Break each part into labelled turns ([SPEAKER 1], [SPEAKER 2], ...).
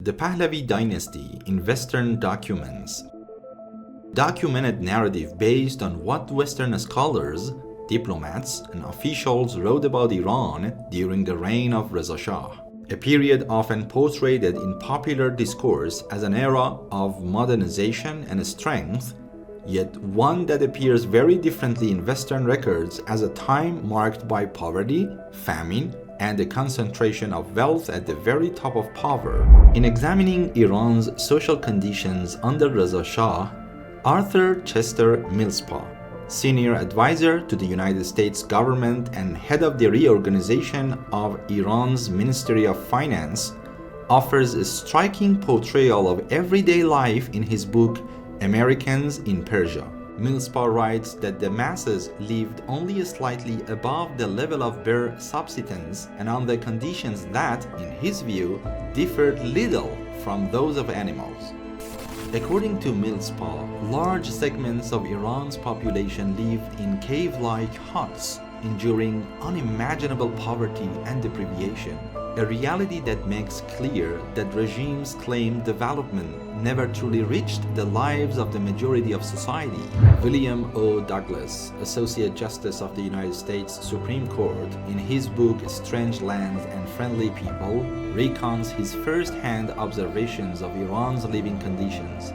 [SPEAKER 1] The Pahlavi Dynasty in Western Documents. Documented narrative based on what Western scholars, diplomats, and officials wrote about Iran during the reign of Reza Shah, a period often portrayed in popular discourse as an era of modernization and strength, yet one that appears very differently in Western records as a time marked by poverty, famine, and the concentration of wealth at the very top of power. In examining Iran's social conditions under Reza Shah, Arthur Chester Millspaugh, senior advisor to the United States government and head of the reorganization of Iran's Ministry of Finance, offers a striking portrayal of everyday life in his book Americans in Persia. Millspaugh writes that the masses lived only slightly above the level of bare subsistence and under conditions that, in his view, differed little from those of animals. According to Millspaugh, large segments of Iran's population lived in cave-like huts, enduring unimaginable poverty and deprivation, a reality that makes clear that regimes claim development never truly reached the lives of the majority of society. William O. Douglas, Associate Justice of the United States Supreme Court, in his book Strange Lands and Friendly People, recounts his first-hand observations of Iran's living conditions.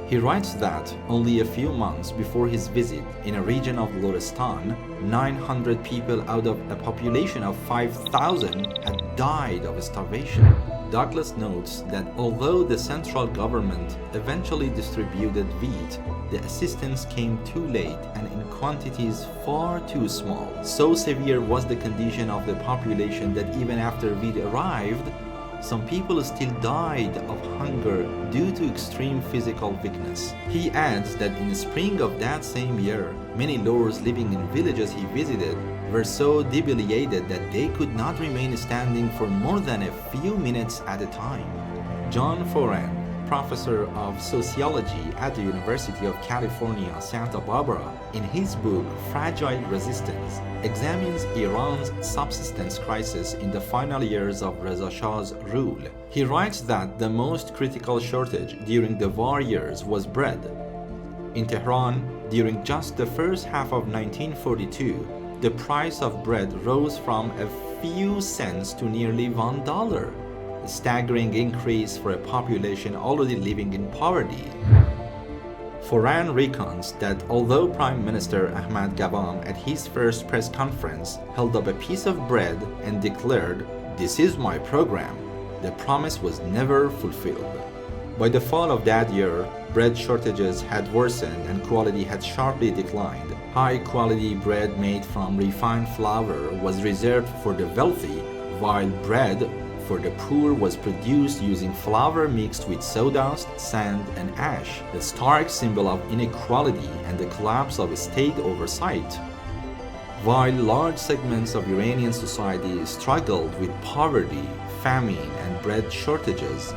[SPEAKER 1] He writes that only a few months before his visit in a region of Lorestan, 900 people out of a population of 5,000 had died of starvation. Douglas notes that although the central government eventually distributed wheat, the assistance came too late and in quantities far too small. So severe was the condition of the population that even after wheat arrived, some people still died of hunger due to extreme physical weakness. He adds that in the spring of that same year, many lords living in villages he visited were so debilitated that they could not remain standing for more than a few minutes at a time. John Foran, professor of sociology at the University of California, Santa Barbara, in his book Fragile Resistance, examines Iran's subsistence crisis in the final years of Reza Shah's rule. He writes that the most critical shortage during the war years was bread. In Tehran, during just the first half of 1942, the price of bread rose from a few cents to nearly $1. A staggering increase for a population already living in poverty. Foran recounts that although Prime Minister Ahmad Ghavam at his first press conference held up a piece of bread and declared, "This is my program," the promise was never fulfilled. By the fall of that year, bread shortages had worsened and quality had sharply declined. High-quality bread made from refined flour was reserved for the wealthy, while bread for the poor was produced using flour mixed with sawdust, sand, and ash, a stark symbol of inequality and the collapse of state oversight. While large segments of Iranian society struggled with poverty, famine, and bread shortages,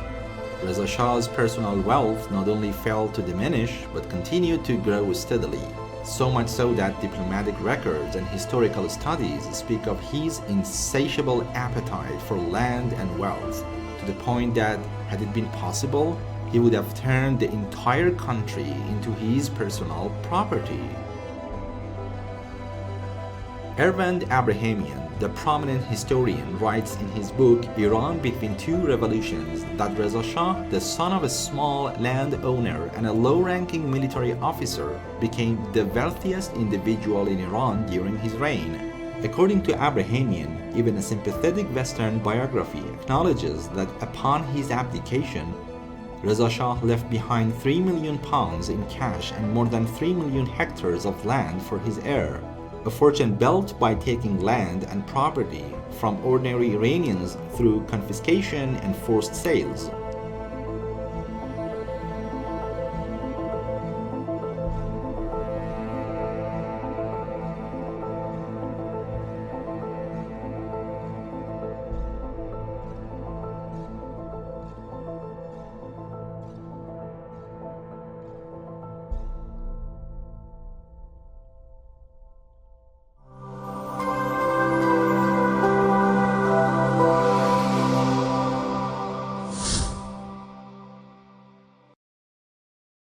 [SPEAKER 1] Reza Shah's personal wealth not only failed to diminish but continued to grow steadily. So much so that diplomatic records and historical studies speak of his insatiable appetite for land and wealth, to the point that, had it been possible, he would have turned the entire country into his personal property. Ervand Abrahamian, the prominent historian, writes in his book Iran Between Two Revolutions that Reza Shah, the son of a small landowner and a low-ranking military officer, became the wealthiest individual in Iran during his reign. According to Abrahamian, even a sympathetic Western biography acknowledges that upon his abdication, Reza Shah left behind £3 million in cash and more than 3 million hectares of land for his heir, a fortune built by taking land and property from ordinary Iranians through confiscation and forced sales.